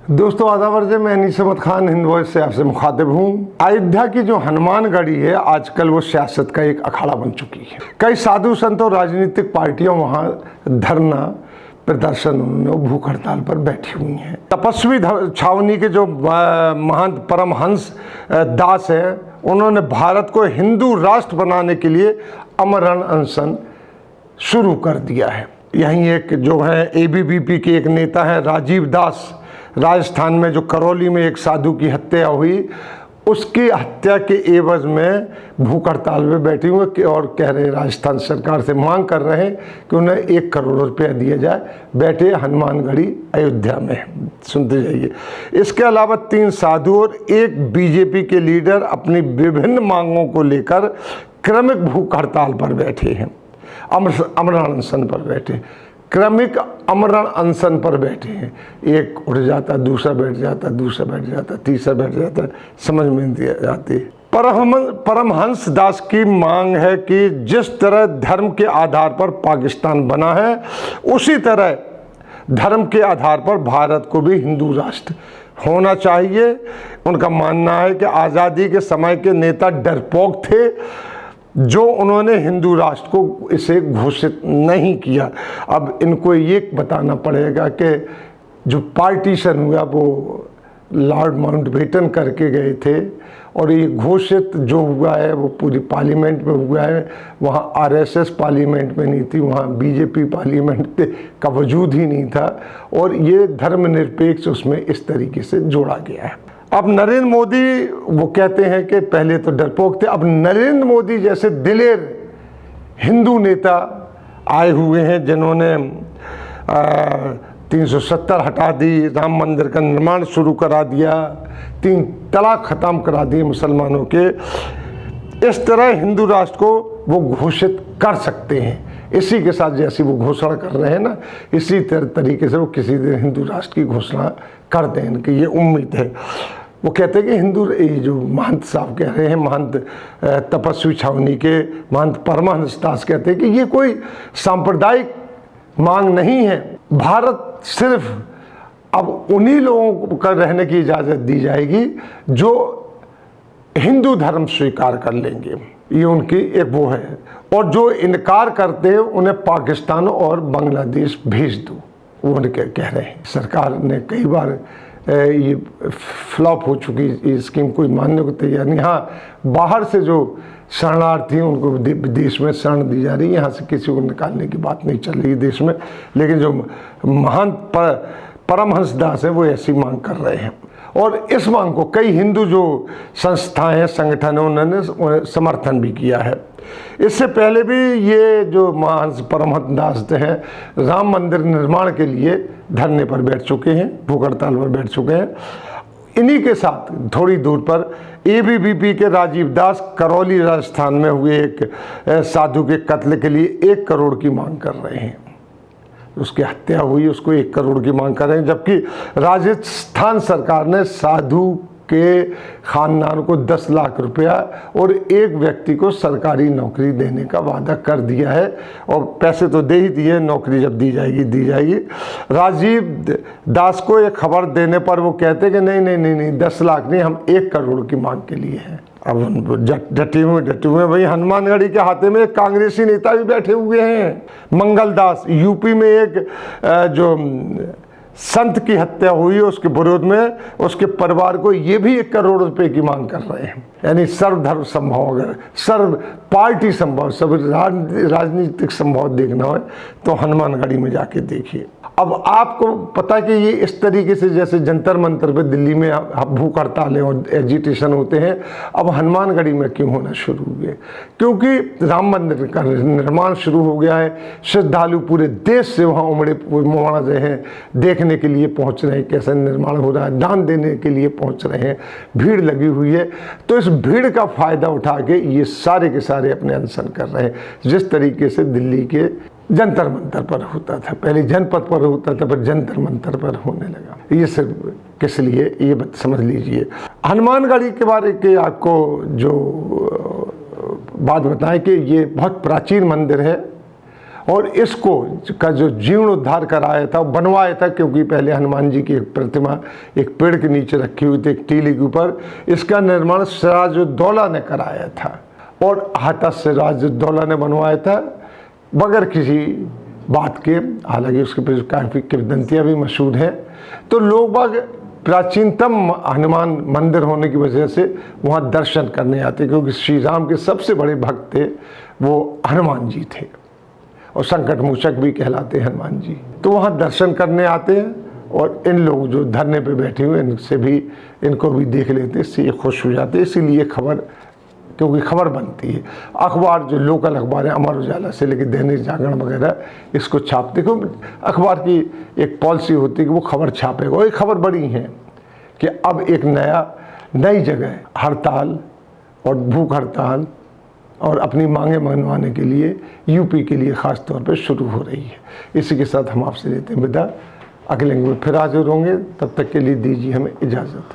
दोस्तों आदाब, मैं अनीस अहमद खान हिंद वॉइस से आपसे मुखातिब हूँ। अयोध्या की जो हनुमानगढ़ी है आजकल वो सियासत का एक अखाड़ा बन चुकी है। कई साधु संत और राजनीतिक पार्टियां वहाँ धरना प्रदर्शन, उन्होंने भूख हड़ताल पर बैठी हुई हैं। तपस्वी छावनी के जो महंत परमहंस दास हैं, उन्होंने भारत को हिंदू राष्ट्र बनाने के लिए आमरण अनशन शुरू कर दिया है। यहीं एक जो है ABVP के एक नेता हैं राजीव दास, राजस्थान में जो करौली में एक साधु की हत्या हुई, उसकी हत्या के एवज में भूख हड़ताल में बैठे हुए और कह रहे राजस्थान सरकार से मांग कर रहे हैं कि उन्हें 1 करोड़ रुपया दिया जाए। बैठे हनुमानगढ़ी अयोध्या में, सुनते जाइए। इसके अलावा 3 साधु और 1 BJP के लीडर अपनी विभिन्न मांगों को लेकर क्रमिक भूख हड़ताल पर बैठे हैं, आमरण अनशन पर बैठे, क्रमिक आमरण अनशन पर बैठे हैं। एक उठ जाता, दूसरा बैठ जाता, दूसरा बैठ जाता, तीसरा बैठ जाता, समझ में नहीं आती। परमहंस दास की मांग है कि जिस तरह धर्म के आधार पर पाकिस्तान बना है, उसी तरह धर्म के आधार पर भारत को भी हिंदू राष्ट्र होना चाहिए। उनका मानना है कि आज़ादी के समय के नेता डरपोक थे जो उन्होंने हिंदू राष्ट्र को इसे घोषित नहीं किया। अब इनको ये बताना पड़ेगा कि जो पार्टीशन हुआ वो लॉर्ड माउंटबेटन करके गए थे, और ये घोषित जो हुआ है वो पूरी पार्लियामेंट में हुआ है। वहाँ RSS पार्लियामेंट में नहीं थी, वहाँ BJP पार्लियामेंट का वजूद ही नहीं था, और ये धर्मनिरपेक्ष उसमें इस तरीके से जोड़ा गया है। अब नरेंद्र मोदी, वो कहते हैं कि पहले तो डरपोक थे, अब नरेंद्र मोदी जैसे दिलेर हिंदू नेता आए हुए हैं जिन्होंने 370 हटा दी, राम मंदिर का निर्माण शुरू करा दिया, 3 तलाक ख़त्म करा दिए मुसलमानों के। इस तरह हिंदू राष्ट्र को वो घोषित कर सकते हैं। इसी के साथ जैसी वो घोषणा कर रहे हैं ना, इसी तरीके से वो किसी दिन हिंदू राष्ट्र की घोषणा कर दें, इनकी ये उम्मीद है। वो कहते हैं कि हिंदू, ये जो महंत साहब कह रहे हैं, महंत तपस्वी छावनी के महंत परमहंस दास कहते हैं कि ये कोई सांप्रदायिक मांग नहीं है। भारत सिर्फ अब उन्हीं लोगों को रहने की इजाज़त दी जाएगी जो हिंदू धर्म स्वीकार कर लेंगे, ये उनकी एक वो है, और जो इनकार करते हैं उन्हें पाकिस्तान और बांग्लादेश भेज दो, वो उनके कह रहे हैं। सरकार ने कई बार ये फ्लॉप हो चुकी ये स्कीम, कोई मानने को तैयार नहीं। हाँ, बाहर से जो शरणार्थी हैं उनको देश में शरण दी जा रही है, यहाँ से किसी को निकालने की बात नहीं चल रही देश में, लेकिन जो महंत परमहंस दास है वो ऐसी मांग कर रहे हैं। और इस मांग को कई हिंदू जो संस्थाएं हैं, संगठन हैं, उन्होंने समर्थन भी किया है। इससे पहले भी ये जो महंत परमहंस दास हैं राम मंदिर निर्माण के लिए धरने पर बैठ चुके हैं, भूख हड़ताल पर बैठ चुके हैं। इन्हीं के साथ थोड़ी दूर पर ABVP के राजीव दास करौली राजस्थान में हुए एक साधु के कत्ल के लिए 1 करोड़ की मांग कर रहे हैं। उसकी हत्या हुई, उसको 1 करोड़ की मांग कर रहे हैं, जबकि राजस्थान सरकार ने साधु के खानदान को 10 लाख रुपया और एक व्यक्ति को सरकारी नौकरी देने का वादा कर दिया है, और पैसे तो दे ही दिए, नौकरी जब दी जाएगी। राजीव दास को एक खबर देने पर वो कहते कि नहीं 10 लाख नहीं, हम 1 करोड़ की मांग के लिए हैं। अब डटे हुए भाई। हनुमानगढ़ी के हाथे में एक कांग्रेसी नेता भी बैठे हुए हैं, मंगल दास। UP में एक जो संत की हत्या हुई, उसके विरोध में उसके परिवार को ये भी 1 करोड़ रुपए की मांग कर रहे हैं। यानी सर्वधर्म संभव, अगर सर्व पार्टी संभव, सब राजनीतिक संभव देखना हो तो हनुमानगढ़ी में जाके देखिए। अब आपको पता कि ये इस तरीके से जैसे जंतर मंतर पे दिल्ली में भूख हड़तालें और एजिटेशन होते हैं, अब हनुमानगढ़ी में क्यों होना शुरू हुए? क्योंकि राम मंदिर का निर्माण शुरू हो गया है। श्रद्धालु पूरे देश से वहाँ उमड़ रहे हैं, देखने के लिए पहुँच रहे हैं कैसे निर्माण हो रहा है, दान देने के लिए पहुँच रहे हैं, भीड़ लगी हुई है। तो इस भीड़ का फ़ायदा उठा के ये सारे के सारे अपने अनशन कर रहे हैं। जिस तरीके से दिल्ली के जंतर मंतर पर होता था, पहले जनपद पर होता था, पर जंतर मंतर पर होने लगा। ये सब किस लिए, ये समझ लीजिए। हनुमानगढ़ी के बारे के आपको जो बात बताएं कि ये बहुत प्राचीन मंदिर है, और इसको का जो जीर्णोद्धार कराया था, बनवाया था, क्योंकि पहले हनुमान जी की एक प्रतिमा एक पेड़ के नीचे रखी हुई थी, एक टीले के ऊपर। इसका निर्माण सिराजुद्दौला ने कराया था और हाथा सिराजुद्दौला ने बनवाया था बगैर किसी बात के। हालांकि उसके पीछे काफ़ी किंवदंतियाँ भी मशहूर हैं। तो लोग बाग प्राचीनतम हनुमान मंदिर होने की वजह से वहाँ दर्शन करने आते, क्योंकि श्री राम के सबसे बड़े भक्त थे वो हनुमान जी थे, और संकट मोचक भी कहलाते हैं हनुमान जी। तो वहाँ दर्शन करने आते हैं, और इन लोग जो धरने पे बैठे हुए इनसे भी, इनको भी देख लेते, इससे ये खुश हो जाते। इसीलिए खबर, क्योंकि खबर बनती है, अखबार जो लोकल अखबार है, अमर उजाला से लेकर दैनिक जागरण वगैरह इसको छापते। क्योंकि अखबार की एक पॉलिसी होती है कि वो खबर छापेगा। और ये खबर बड़ी है कि अब एक नई जगह हड़ताल और भूख हड़ताल और अपनी मांगे मनवाने के लिए यूपी के लिए ख़ास तौर पर शुरू हो रही है। इसी के साथ हम आपसे लेते हैं विदा। अगले में फिर हाजिर होंगे, तब तक के लिए दीजिए हमें इजाज़त।